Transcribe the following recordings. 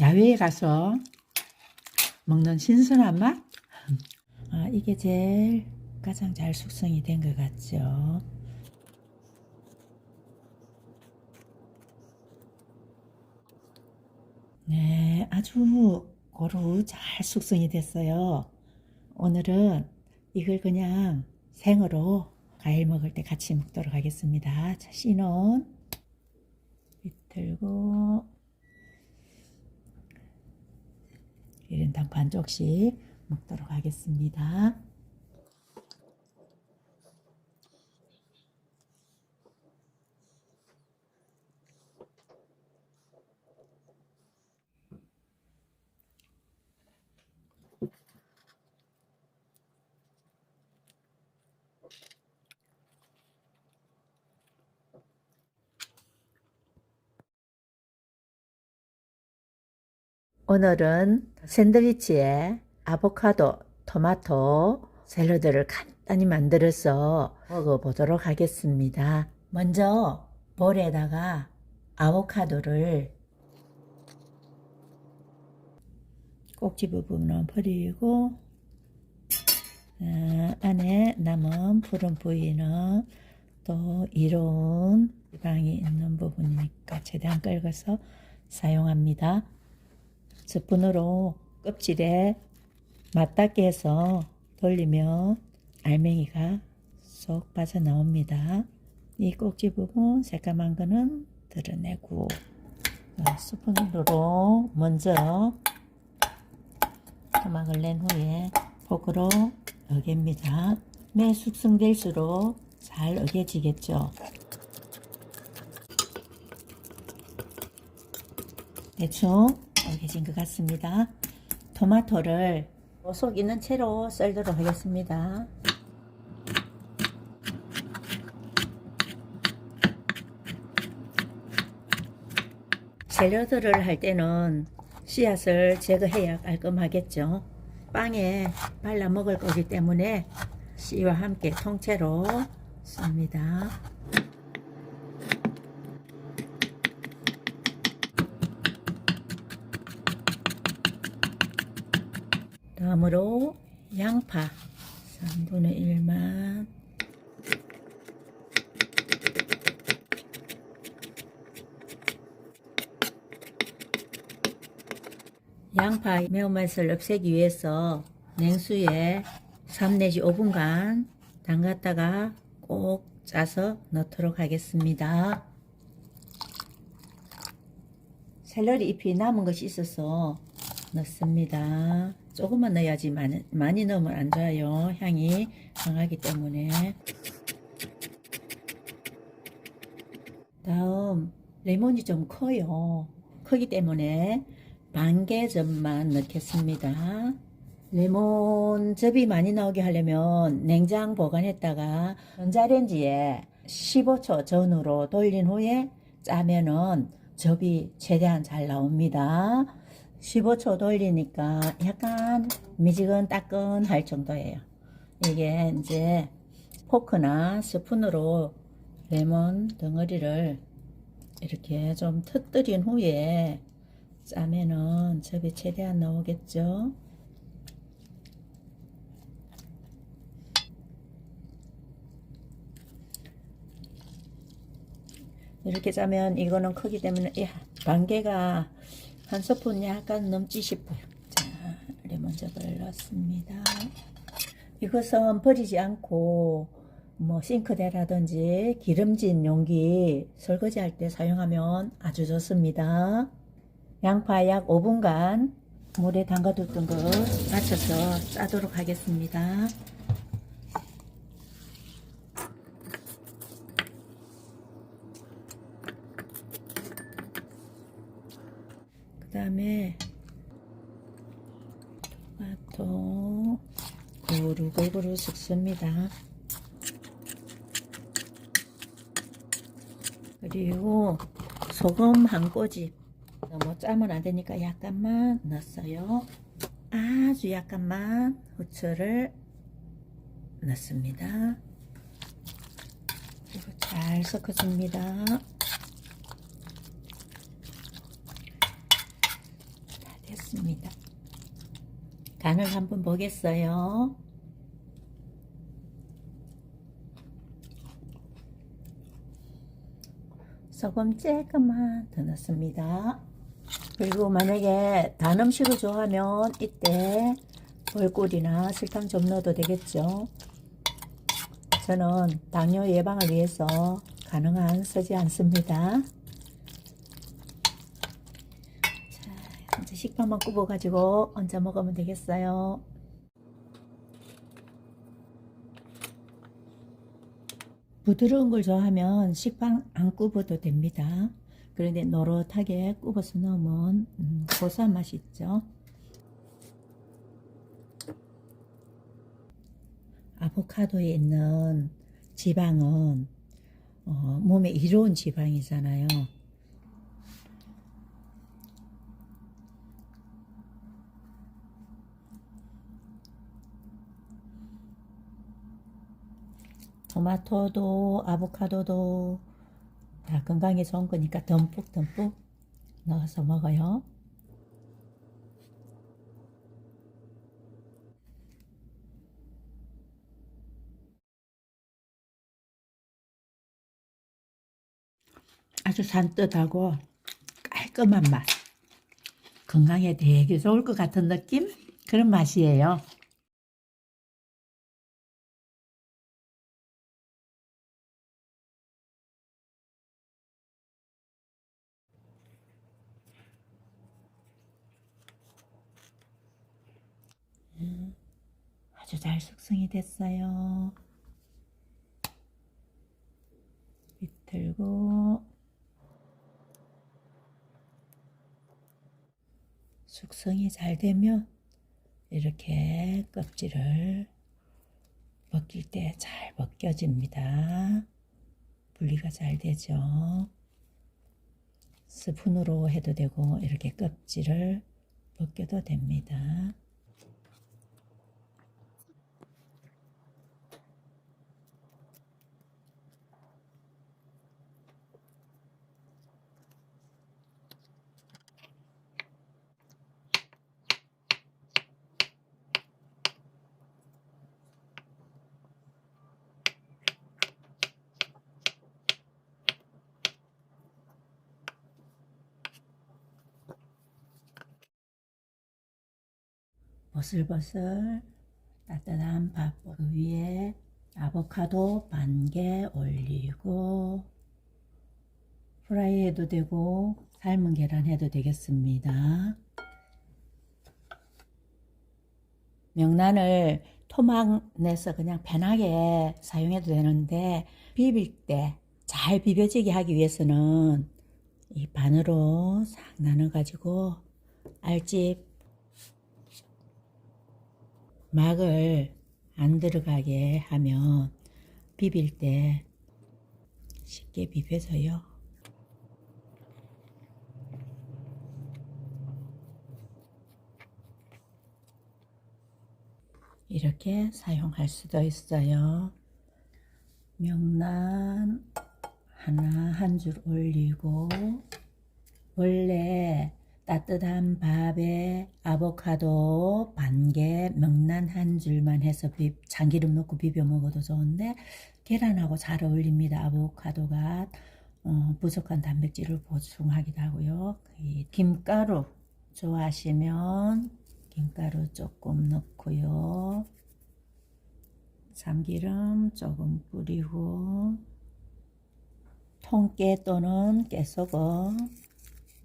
야외에 가서 먹는 신선한 맛? 이게 제일 가장 잘 숙성이 된 것 같죠. 네, 아주 고루 잘 숙성이 됐어요. 오늘은 이걸 그냥 생으로 과일 먹을 때 같이 먹도록 하겠습니다. 자, 씨는 비틀고 1인당 반 쪽씩 먹도록 하겠습니다. 오늘은 샌드위치에 아보카도, 토마토, 샐러드를 간단히 만들어서 먹어보도록 하겠습니다. 먼저 볼에다가 아보카도를 꼭지 부분은 버리고 안에 남은 푸른 부위는 또 이로운 지방이 있는 부분이니까 최대한 긁어서 사용합니다. 스푼으로 껍질에 맞닿게 해서 돌리면 알맹이가 쏙 빠져나옵니다. 이 꼭지 부분 새까만 거는 드러내고 스푼으로 먼저 토막을 낸 후에 포크로 어깁니다. 매 숙성될수록 잘 어겨지겠죠. 대충 어겨진 것 같습니다. 토마토를 속 있는 채로 썰도록 하겠습니다. 샐러드를 할 때는 씨앗을 제거해야 깔끔하겠죠. 빵에 발라 먹을 거기 때문에 씨와 함께 통째로 씁니다. 다음으로 양파 3분의 1만 양파 매운맛을 없애기 위해서 냉수에 3 내지 5분간 담갔다가 꼭 짜서 넣도록 하겠습니다. 샐러리 잎이 남은 것이 있어서 넣습니다. 조금만 넣어야지 많이 넣으면 안 좋아요. 향이 강하기 때문에. 다음 레몬이 좀 커요. 크기 때문에 반개점만 넣겠습니다. 레몬즙이 많이 나오게 하려면 냉장 보관했다가 전자레인지에 15초 전후로 돌린 후에 짜면은 즙이 최대한 잘 나옵니다. 15초 돌리니까 약간 미지근따끈할 정도예요. 이게 이제 포크나 스푼으로 레몬 덩어리를 이렇게 좀 터뜨린 후에 짜면은 즙이 최대한 나오겠죠. 이렇게 짜면 이거는 크기 때문에 반개가 한 스푼 약간 넘지 싶어요. 자, 레몬즙을 넣습니다. 이것은 버리지 않고 뭐 싱크대라든지 기름진 용기 설거지할 때 사용하면 아주 좋습니다. 양파 약 5분간 물에 담가뒀던 거 맞춰서 짜도록 하겠습니다. 그 다음에 토마토 고루고루 섞습니다. 그리고 소금 한 꼬집, 너무 짜면 안 되니까 약간만 넣었어요. 아주 약간만 후추를 넣습니다. 그리고 잘 섞어줍니다. 간을 한번 보겠어요. 소금 조금만 더 넣습니다. 그리고 만약에 단 음식을 좋아하면 이때 벌꿀이나 설탕 좀 넣어도 되겠죠. 저는 당뇨 예방을 위해서 가능한 쓰지 않습니다. 자, 이제 식빵만 굽어 가지고 얹어 먹으면 되겠어요. 부드러운 걸 좋아하면 식빵 안 굽어도 됩니다. 그런데 노릇하게 굽어서 넣으면 고소한 맛이 있죠. 아보카도에 있는 지방은 몸에 이로운 지방이잖아요. 토마토도 아보카도도 다 건강에 좋은 거니까 듬뿍 넣어서 먹어요. 아주 산뜻하고 깔끔한 맛. 건강에 되게 좋을 것 같은 느낌? 그런 맛이에요. 아주 잘 숙성이 됐어요. 비틀고 숙성이 잘 되면 이렇게 껍질을 벗길 때 잘 벗겨집니다. 분리가 잘 되죠. 스푼으로 해도 되고 이렇게 껍질을 벗겨도 됩니다. 보슬보슬 따뜻한 밥 위에 아보카도 반 개 올리고 프라이 해도 되고 삶은 계란 해도 되겠습니다. 명란을 토막 내서 그냥 편하게 사용해도 되는데 비빌 때 잘 비벼지게 하기 위해서는 이 반으로 싹 나눠 가지고 알집 막을 안 들어가게 하면 비빌 때 쉽게 비벼져요. 이렇게 사용할 수도 있어요. 명란 하나 한 줄 올리고 원래 따뜻한 밥에 아보카도 반 개, 명란 한 줄만 해서 참기름 넣고 비벼 먹어도 좋은데 계란하고 잘 어울립니다. 아보카도가 부족한 단백질을 보충하기도 하고요. 김가루 좋아하시면 김가루 조금 넣고요. 참기름 조금 뿌리고 통깨 또는 깨소금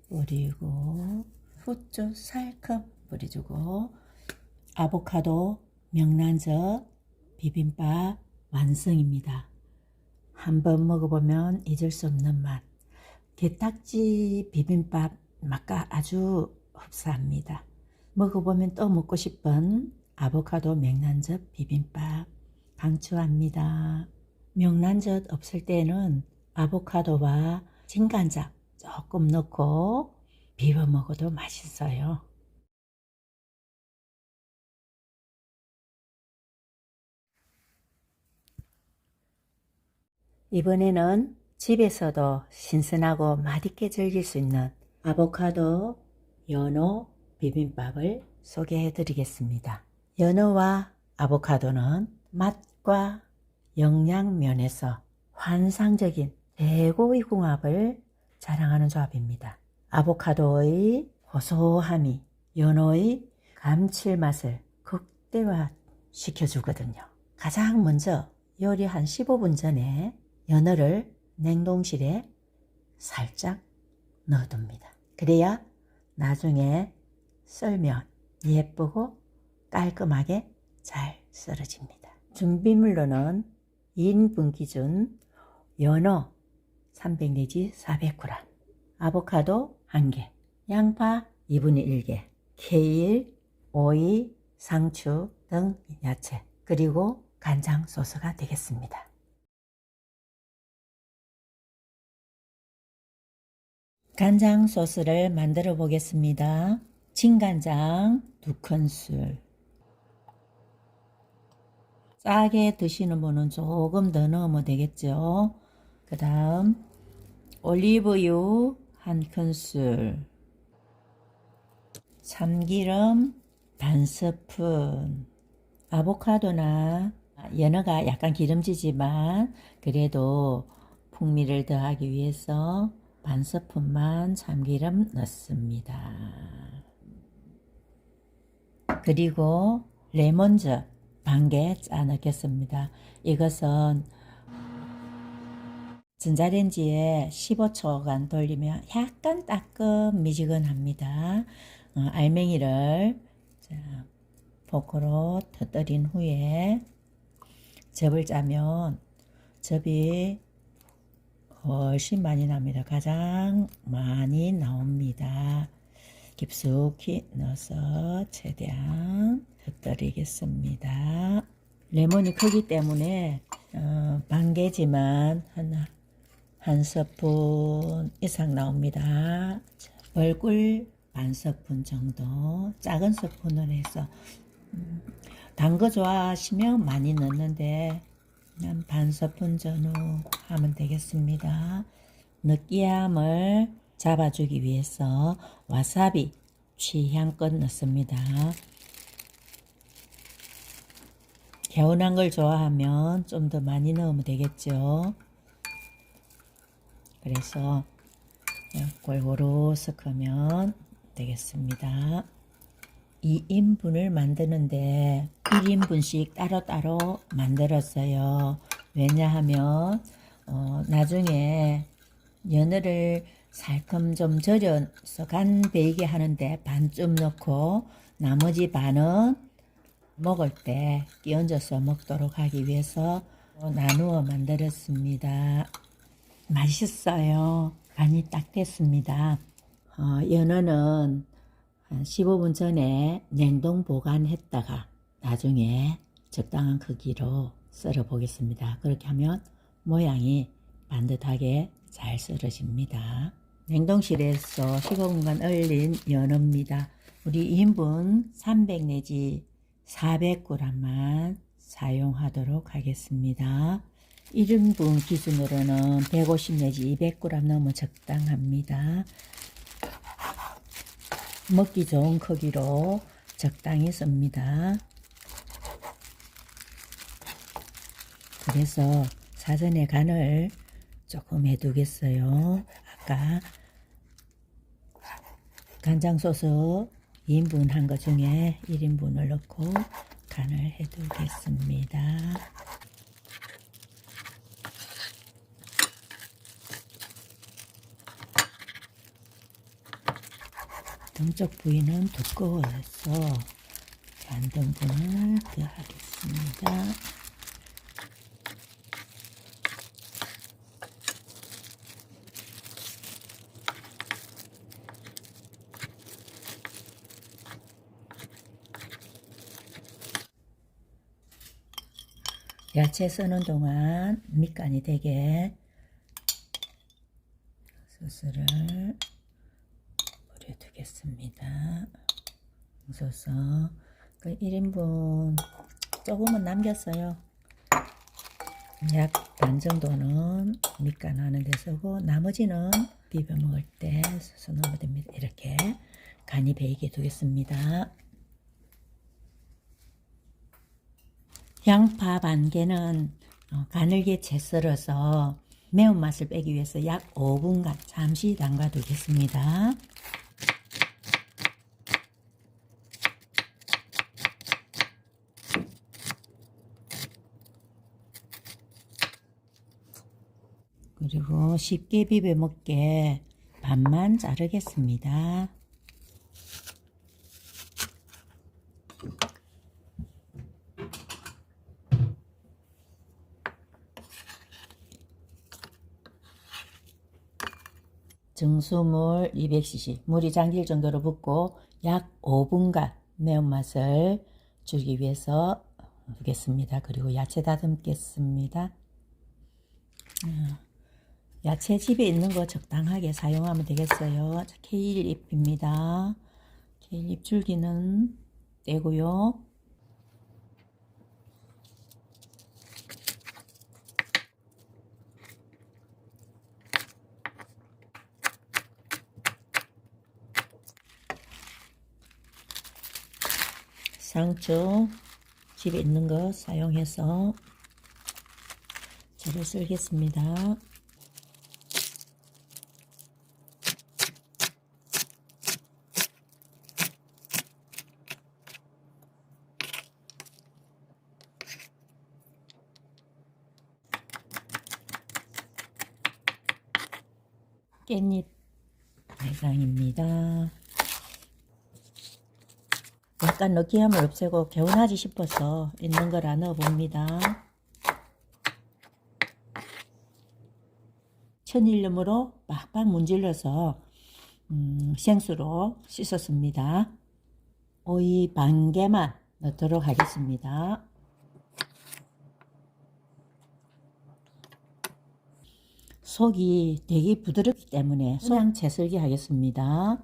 뿌리고 후추 살큼 뿌려주고 아보카도 명란젓 비빔밥 완성입니다. 한번 먹어보면 잊을 수 없는 맛. 게딱지 비빔밥 맛과 아주 흡사합니다. 먹어보면 또 먹고 싶은 아보카도 명란젓 비빔밥 강추합니다. 명란젓 없을 때는 아보카도와 진간장 조금 넣고 비벼 먹어도 맛있어요. 이번에는 집에서도 신선하고 맛있게 즐길 수 있는 아보카도 연어 비빔밥을 소개해 드리겠습니다. 연어와 아보카도는 맛과 영양 면에서 환상적인 최고의 궁합을 자랑하는 조합입니다. 아보카도의 고소함이 연어의 감칠맛을 극대화시켜주거든요. 가장 먼저 요리 한 15분 전에 연어를 냉동실에 살짝 넣어둡니다. 그래야 나중에 썰면 예쁘고 깔끔하게 잘 썰어집니다. 준비물로는 2인분 기준 연어 300 내지 400g, 아보카도 1개, 양파 2분의 1개, 케일, 오이, 상추 등 야채, 그리고 간장 소스가 되겠습니다. 간장 소스를 만들어 보겠습니다. 진간장 2큰술, 짜게 드시는 분은 조금 더 넣으면 되겠죠. 그 다음 올리브유 1큰술, 참기름 반스푼, 아보카도나 연어가 약간 기름지지만 그래도 풍미를 더하기 위해서 반스푼만 참기름 넣습니다. 그리고 레몬즙 반개 짜 넣겠습니다. 이것은 전자레인지에 15초간 돌리면 약간 따끔미지근합니다. 알맹이를 포크로 터뜨린 후에 즙을 짜면 즙이 훨씬 많이 납니다. 가장 많이 나옵니다. 깊숙이 넣어서 최대한 터뜨리겠습니다. 레몬이 크기 때문에 반개지만 한 스푼 이상 나옵니다. 얼굴 반 스푼 정도, 작은 스푼으로 해서 단 거 좋아하시면 많이 넣는데 그냥 반 스푼 전후 하면 되겠습니다. 느끼함을 잡아주기 위해서 와사비 취향껏 넣습니다. 개운한 걸 좋아하면 좀 더 많이 넣으면 되겠죠. 그래서 골고루 섞으면 되겠습니다. 2인분을 만드는데 1인분씩 따로따로 만들었어요. 왜냐하면 나중에 연어를 살금 좀 절여서 간 배이게 하는데 반쯤 넣고 나머지 반은 먹을 때 끼얹어서 먹도록 하기 위해서 나누어 만들었습니다. 맛있어요. 간이 딱 됐습니다. 연어는 한 15분 전에 냉동 보관했다가 나중에 적당한 크기로 썰어 보겠습니다. 그렇게 하면 모양이 반듯하게 잘 썰어집니다. 냉동실에서 15분간 얼린 연어입니다. 우리 2인분 300 내지 400g만 사용하도록 하겠습니다. 1인분 기준으로는 150 내지 200g 넣으면 적당합니다. 먹기 좋은 크기로 적당히 씁니다. 그래서 사전에 간을 조금 해두겠어요. 아까 간장소스 2인분 한 것 중에 1인분을 넣고 간을 해두겠습니다. 등쪽 부위는 두꺼워서 반 등분을 더하겠습니다. 야채 써는 동안 밑간이 되게 소스를 뿌려두겠습니다. 소스 그 1인분 조금은 남겼어요. 약 반 정도는 밑간 하는 데 쓰고 나머지는 비벼 먹을 때 소스 넣으면 됩니다. 이렇게 간이 배이게 두겠습니다. 양파 반 개는 가늘게 채 썰어서 매운맛을 빼기 위해서 약 5분간 잠시 담가 두겠습니다. 그리고 쉽게 비벼 먹게 반만 자르겠습니다. 증수물 200cc, 물이 잠길 정도로 붓고 약 5분간 매운맛을 주기 위해서 두겠습니다. 그리고 야채 다듬겠습니다. 야채 집에 있는 거 적당하게 사용하면 되겠어요. 케일잎입니다. 케일잎 줄기는 떼고요. 상추 집에 있는 거 사용해서 채를 썰겠습니다. 깻잎 내장입니다. 약간 느끼함을 없애고 개운하지 싶어서 있는 거라 넣어봅니다. 천일염으로 빡빡 문질러서 생수로 씻었습니다. 오이 반 개만 넣도록 하겠습니다. 속이 되게 부드럽기 때문에 그냥 채썰기 하겠습니다.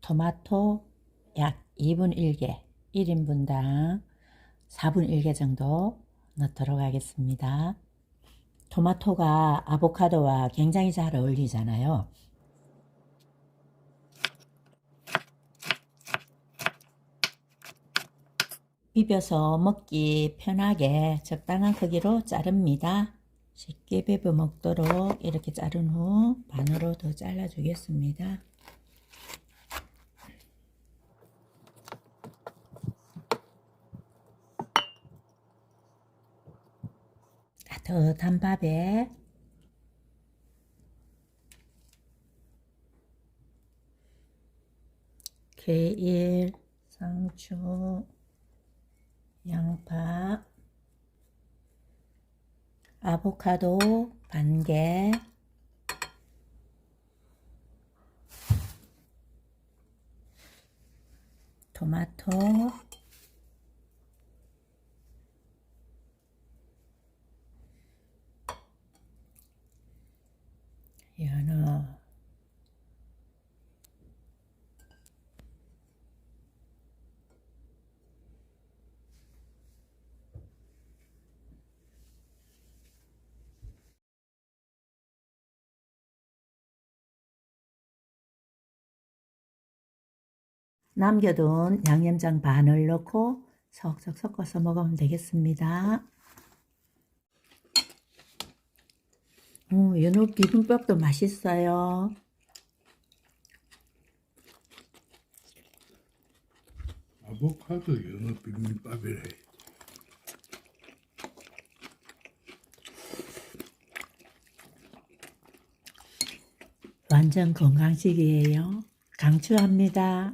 토마토 약 2분 1개, 1인분당 4분 1개 정도 넣도록 하겠습니다. 토마토가 아보카도와 굉장히 잘 어울리잖아요. 비벼서 먹기 편하게 적당한 크기로 자릅니다. 쉽게 비벼 먹도록 이렇게 자른 후 반으로 더 잘라 주겠습니다. 따뜻한 밥에 케일, 상추, 양파, 아보카도 반 개, 토마토, 연어, 남겨둔 양념장 반을 넣고 석석 섞어서 먹으면 되겠습니다. 연어 비빔밥도 맛있어요. 아보카도 연어 비빔밥이래. 완전 건강식이에요. 강추합니다.